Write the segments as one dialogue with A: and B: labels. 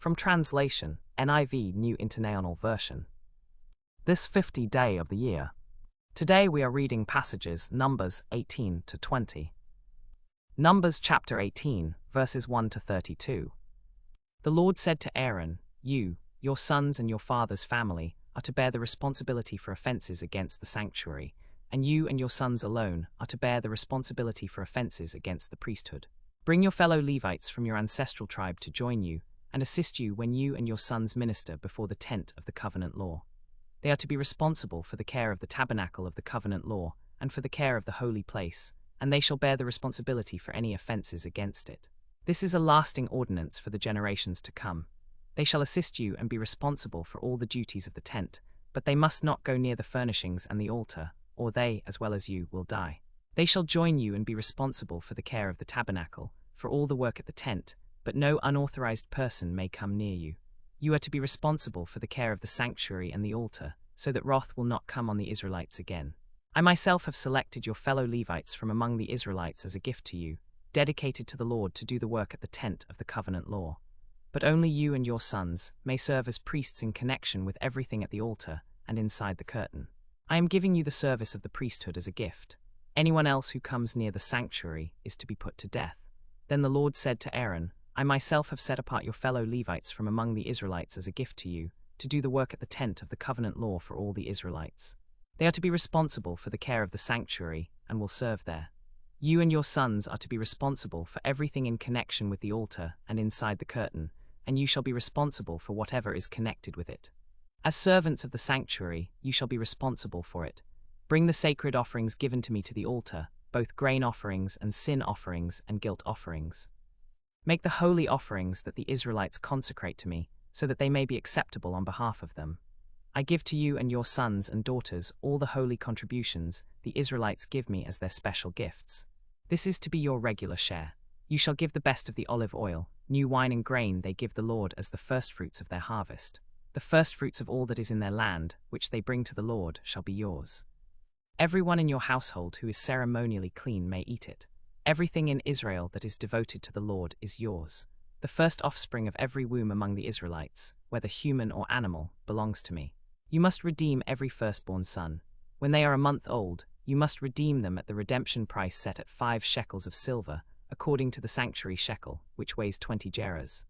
A: From translation, NIV New International Version. This 50th day of the year. Today we are reading passages Numbers 18 to 20. Numbers chapter 18, verses 1 to 32. The Lord said to Aaron, "You, your sons and your father's family, are to bear the responsibility for offenses against the sanctuary, and you and your sons alone are to bear the responsibility for offenses against the priesthood. Bring your fellow Levites from your ancestral tribe to join you, and assist you when you and your sons minister before the tent of the covenant law. They are to be responsible for the care of the tabernacle of the covenant law, and for the care of the holy place, and they shall bear the responsibility for any offenses against it. This is a lasting ordinance for the generations to come. They shall assist you and be responsible for all the duties of the tent, but they must not go near the furnishings and the altar, or they, as well as you, will die. They shall join you and be responsible for the care of the tabernacle, for all the work at the tent, but no unauthorized person may come near you. You are to be responsible for the care of the sanctuary and the altar, so that wrath will not come on the Israelites again. I myself have selected your fellow Levites from among the Israelites as a gift to you, dedicated to the Lord to do the work at the tent of the covenant law. But only you and your sons may serve as priests in connection with everything at the altar and inside the curtain. I am giving you the service of the priesthood as a gift. Anyone else who comes near the sanctuary is to be put to death." Then the Lord said to Aaron, "I myself have set apart your fellow Levites from among the Israelites as a gift to you, to do the work at the tent of the covenant law for all the Israelites. They are to be responsible for the care of the sanctuary, and will serve there. You and your sons are to be responsible for everything in connection with the altar and inside the curtain, and you shall be responsible for whatever is connected with it. As servants of the sanctuary, you shall be responsible for it. Bring the sacred offerings given to me to the altar, both grain offerings and sin offerings and guilt offerings. Make the holy offerings that the Israelites consecrate to me, so that they may be acceptable on behalf of them. I give to you and your sons and daughters all the holy contributions the Israelites give me as their special gifts. This is to be your regular share. You shall give the best of the olive oil, new wine and grain they give the Lord as the firstfruits of their harvest. The firstfruits of all that is in their land, which they bring to the Lord, shall be yours. Everyone in your household who is ceremonially clean may eat it. Everything in Israel that is devoted to the Lord is yours. The first offspring of every womb among the Israelites, whether human or animal, belongs to me. You must redeem every firstborn son. When they are a month old, you must redeem them at the redemption price set at 5 shekels of silver, according to the sanctuary shekel, which weighs 20 gerahs.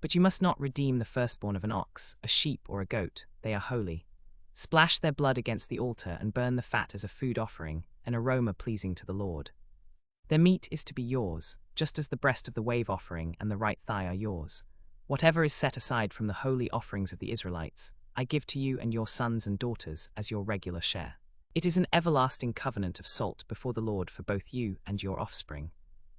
A: But you must not redeem the firstborn of an ox, a sheep, or a goat. They are holy. Splash their blood against the altar and burn the fat as a food offering, an aroma pleasing to the Lord. Their meat is to be yours, just as the breast of the wave offering and the right thigh are yours. Whatever is set aside from the holy offerings of the Israelites, I give to you and your sons and daughters as your regular share. It is an everlasting covenant of salt before the Lord for both you and your offspring.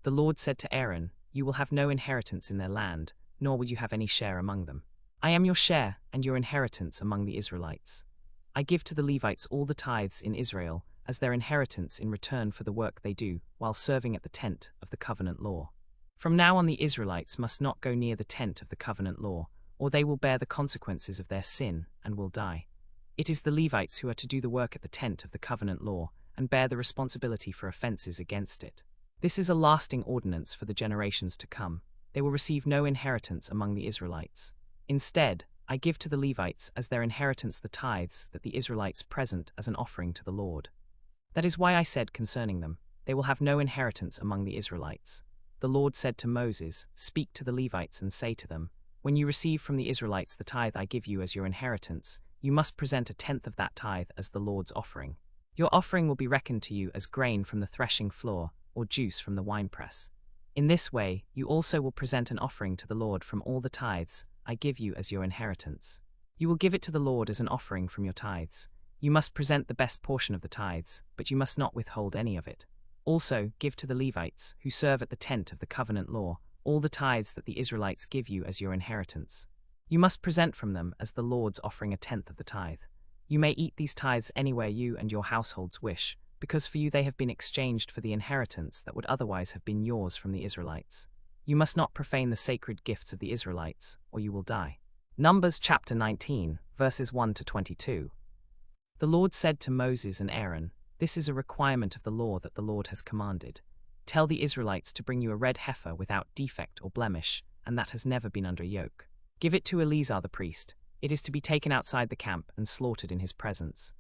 A: The Lord said to Aaron, "You will have no inheritance in their land, nor will you have any share among them. I am your share and your inheritance among the Israelites. I give to the Levites all the tithes in Israel as their inheritance in return for the work they do while serving at the tent of the covenant law. From now on the Israelites must not go near the tent of the covenant law, or they will bear the consequences of their sin and will die. It is the Levites who are to do the work at the tent of the covenant law and bear the responsibility for offenses against it. This is a lasting ordinance for the generations to come. They will receive no inheritance among the Israelites. Instead, I give to the Levites as their inheritance the tithes that the Israelites present as an offering to the Lord. That is why I said concerning them, they will have no inheritance among the Israelites. The Lord said to Moses, "Speak to the Levites and say to them, when you receive from the Israelites the tithe I give you as your inheritance, you must present 1/10 of that tithe as the Lord's offering. Your offering will be reckoned to you as grain from the threshing floor, or juice from the winepress. In this way, you also will present an offering to the Lord from all the tithes I give you as your inheritance. You will give it to the Lord as an offering from your tithes. You must present the best portion of the tithes, but you must not withhold any of it. Also, give to the Levites, who serve at the tent of the covenant law, all the tithes that the Israelites give you as your inheritance. You must present from them as the Lord's offering 1/10 of the tithe. You may eat these tithes anywhere you and your households wish, because for you they have been exchanged for the inheritance that would otherwise have been yours from the Israelites. You must not profane the sacred gifts of the Israelites, or you will die." Numbers chapter 19, verses 1 to 22. The Lord said to Moses and Aaron, "This is a requirement of the law that the Lord has commanded. Tell the Israelites to bring you a red heifer without defect or blemish, and that has never been under yoke. Give it to Eleazar the priest. It is to be taken outside the camp and slaughtered in his presence.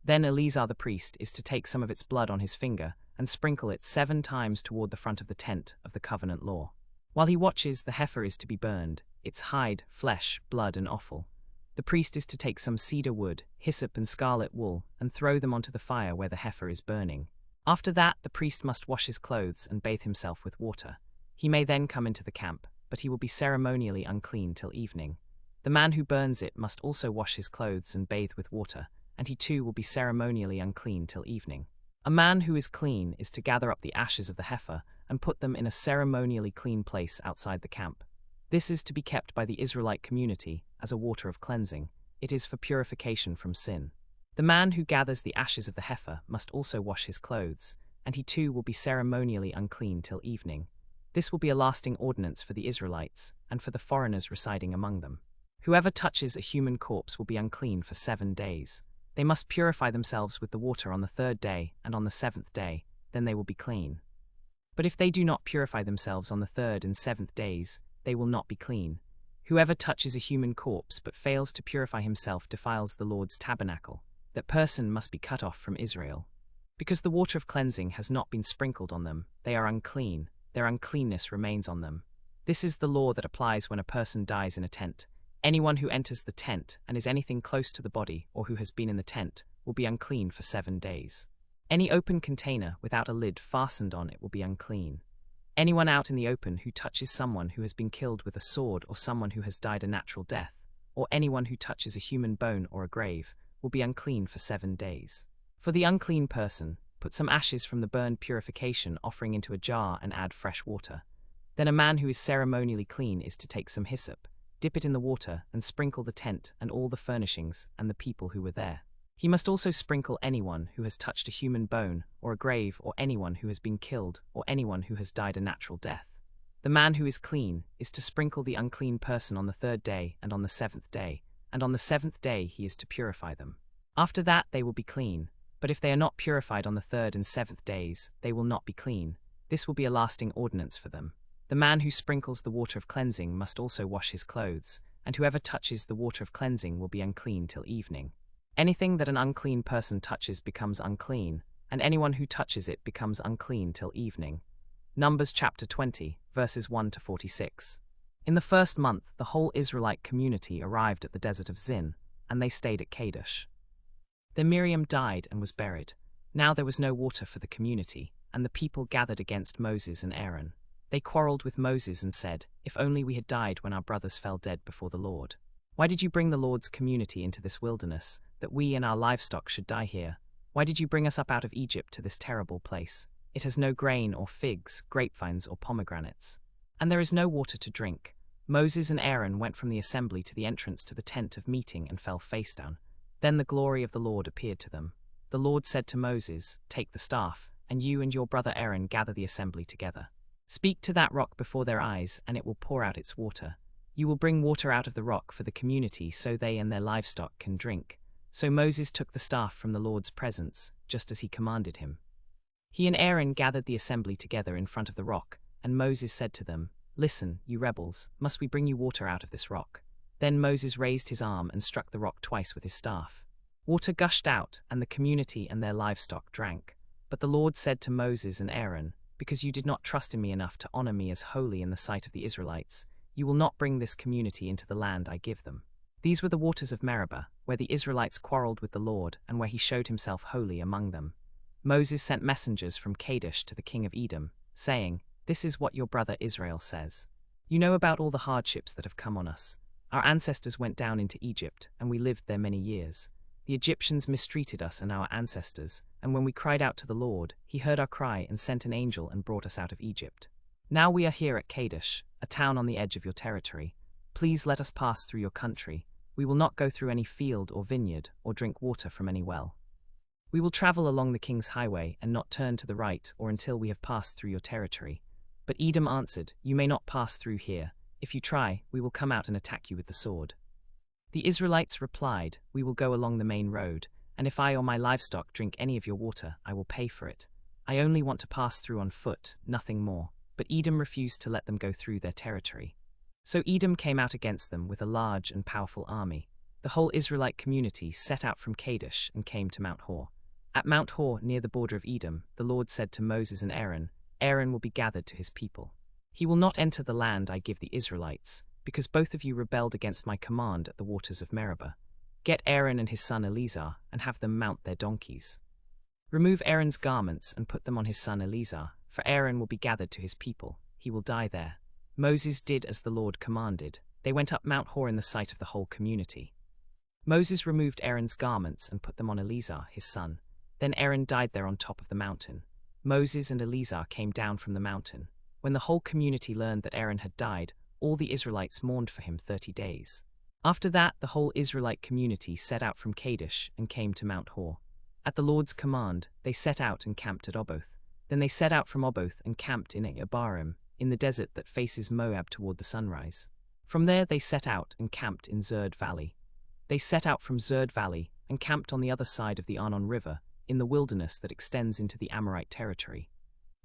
A: Then Eleazar the priest is to take some of its blood on his finger and sprinkle it 7 times toward the front of the tent of the covenant law. While he watches, the heifer is to be burned, its hide, flesh, blood, and offal. The priest is to take some cedar wood, hyssop, and scarlet wool and throw them onto the fire where the heifer is burning. After that, the priest must wash his clothes and bathe himself with water. He may then come into the camp, but he will be ceremonially unclean till evening. The man who burns it must also wash his clothes and bathe with water, and he too will be ceremonially unclean till evening. A man who is clean is to gather up the ashes of the heifer and put them in a ceremonially clean place outside the camp. This is to be kept by the Israelite community as a water of cleansing. It is for purification from sin. The man who gathers the ashes of the heifer must also wash his clothes, and he too will be ceremonially unclean till evening. This will be a lasting ordinance for the Israelites and for the foreigners residing among them. Whoever touches a human corpse will be unclean for 7 days. They must purify themselves with the water on the 3rd day and on the 7th day, then they will be clean. But if they do not purify themselves on the 3rd and 7th days, they will not be clean. Whoever touches a human corpse but fails to purify himself defiles the Lord's tabernacle. That person must be cut off from Israel. Because the water of cleansing has not been sprinkled on them, they are unclean, their uncleanness remains on them. This is the law that applies when a person dies in a tent. Anyone who enters the tent and is anything close to the body or who has been in the tent will be unclean for 7 days. Any open container without a lid fastened on it will be unclean. Anyone out in the open who touches someone who has been killed with a sword or someone who has died a natural death, or anyone who touches a human bone or a grave, will be unclean for 7 days. For the unclean person, put some ashes from the burned purification offering into a jar and add fresh water. Then a man who is ceremonially clean is to take some hyssop, dip it in the water, and sprinkle the tent and all the furnishings and the people who were there. He must also sprinkle anyone who has touched a human bone or a grave or anyone who has been killed or anyone who has died a natural death. The man who is clean is to sprinkle the unclean person on the 3rd day and on the 7th day, and on the 7th day he is to purify them. After that they will be clean, but if they are not purified on the 3rd and 7th days, they will not be clean. This will be a lasting ordinance for them. The man who sprinkles the water of cleansing must also wash his clothes, and whoever touches the water of cleansing will be unclean till evening. Anything that an unclean person touches becomes unclean, and anyone who touches it becomes unclean till evening. Numbers chapter 20, verses 1 to 46. In the 1st month, the whole Israelite community arrived at the desert of Zin, and they stayed at Kadesh. Then Miriam died and was buried. Now there was no water for the community, and the people gathered against Moses and Aaron. They quarreled with Moses and said, "If only we had died when our brothers fell dead before the Lord. Why did you bring the Lord's community into this wilderness, that we and our livestock should die here? Why did you bring us up out of Egypt to this terrible place? It has no grain or figs, grapevines or pomegranates. And there is no water to drink." Moses and Aaron went from the assembly to the entrance to the tent of meeting and fell face down. Then the glory of the Lord appeared to them. The Lord said to Moses, "Take the staff, and you and your brother Aaron gather the assembly together. Speak to that rock before their eyes, and it will pour out its water. You will bring water out of the rock for the community so they and their livestock can drink." So Moses took the staff from the Lord's presence, just as he commanded him. He and Aaron gathered the assembly together in front of the rock, and Moses said to them, "Listen, you rebels, must we bring you water out of this rock?" Then Moses raised his arm and struck the rock twice with his staff. Water gushed out, and the community and their livestock drank. But the Lord said to Moses and Aaron, "Because you did not trust in me enough to honor me as holy in the sight of the Israelites, you will not bring this community into the land I give them." These were the waters of Meribah, where the Israelites quarreled with the Lord and where he showed himself holy among them. Moses sent messengers from Kadesh to the king of Edom, saying, "This is what your brother Israel says. You know about all the hardships that have come on us. Our ancestors went down into Egypt, and we lived there many years. The Egyptians mistreated us and our ancestors, and when we cried out to the Lord, he heard our cry and sent an angel and brought us out of Egypt. Now we are here at Kadesh, a town on the edge of your territory. Please let us pass through your country. We will not go through any field or vineyard or drink water from any well. We will travel along the king's highway and not turn to the right or until we have passed through your territory." But Edom answered, "You may not pass through here. If you try, we will come out and attack you with the sword." The Israelites replied, "We will go along the main road, and if I or my livestock drink any of your water, I will pay for it. I only want to pass through on foot, nothing more." But Edom refused to let them go through their territory. So Edom came out against them with a large and powerful army. The whole Israelite community set out from Kadesh and came to Mount Hor. At Mount Hor, near the border of Edom, the Lord said to Moses and Aaron, "Aaron will be gathered to his people. He will not enter the land I give the Israelites, because both of you rebelled against my command at the waters of Meribah. Get Aaron and his son Eleazar, and have them mount their donkeys. Remove Aaron's garments and put them on his son Eleazar, for Aaron will be gathered to his people. He will die there." Moses did as the Lord commanded. They went up Mount Hor in the sight of the whole community. Moses removed Aaron's garments and put them on Eleazar, his son. Then Aaron died there on top of the mountain. Moses and Eleazar came down from the mountain. When the whole community learned that Aaron had died, all the Israelites mourned for him 30 days. After that, the whole Israelite community set out from Kadesh and came to Mount Hor. At the Lord's command, they set out and camped at Oboth. Then they set out from Oboth and camped in Abarim, in the desert that faces Moab toward the sunrise. From there they set out and camped in Zerd Valley. They set out from Zerd Valley and camped on the other side of the Arnon River, in the wilderness that extends into the Amorite territory.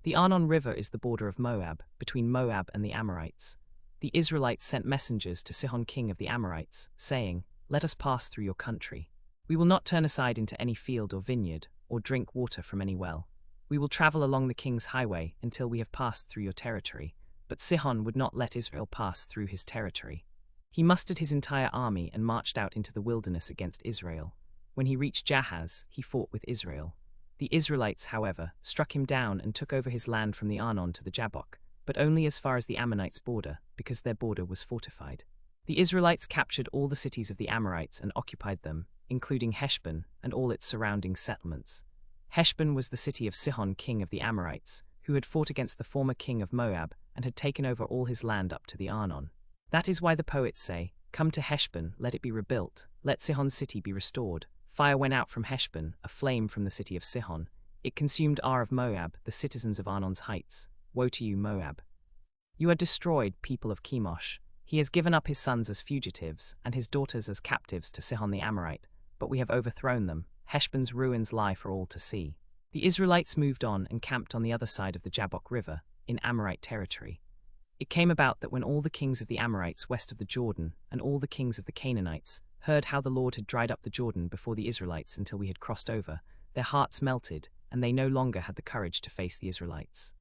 A: The Arnon River is the border of Moab, between Moab and the Amorites. The Israelites sent messengers to Sihon king of the Amorites, saying, "Let us pass through your country. We will not turn aside into any field or vineyard, or drink water from any well. We will travel along the king's highway until we have passed through your territory." But Sihon would not let Israel pass through his territory. He mustered his entire army and marched out into the wilderness against Israel. When he reached Jahaz, he fought with Israel. The Israelites, however, struck him down and took over his land from the Arnon to the Jabbok, but only as far as the Ammonites' border, because their border was fortified. The Israelites captured all the cities of the Amorites and occupied them, including Heshbon and all its surrounding settlements. Heshbon was the city of Sihon king of the Amorites, who had fought against the former king of Moab and had taken over all his land up to the Arnon. That is why the poets say, "Come to Heshbon, let it be rebuilt, let Sihon's city be restored." Fire went out from Heshbon, a flame from the city of Sihon. It consumed Ar of Moab, the citizens of Arnon's heights. Woe to you, Moab! You are destroyed, people of Chemosh. He has given up his sons as fugitives, and his daughters as captives to Sihon the Amorite, but we have overthrown them. Heshbon's ruins lie for all to see. The Israelites moved on and camped on the other side of the Jabbok River, in Amorite territory. It came about that when all the kings of the Amorites west of the Jordan, and all the kings of the Canaanites, heard how the Lord had dried up the Jordan before the Israelites until we had crossed over, their hearts melted, and they no longer had the courage to face the Israelites.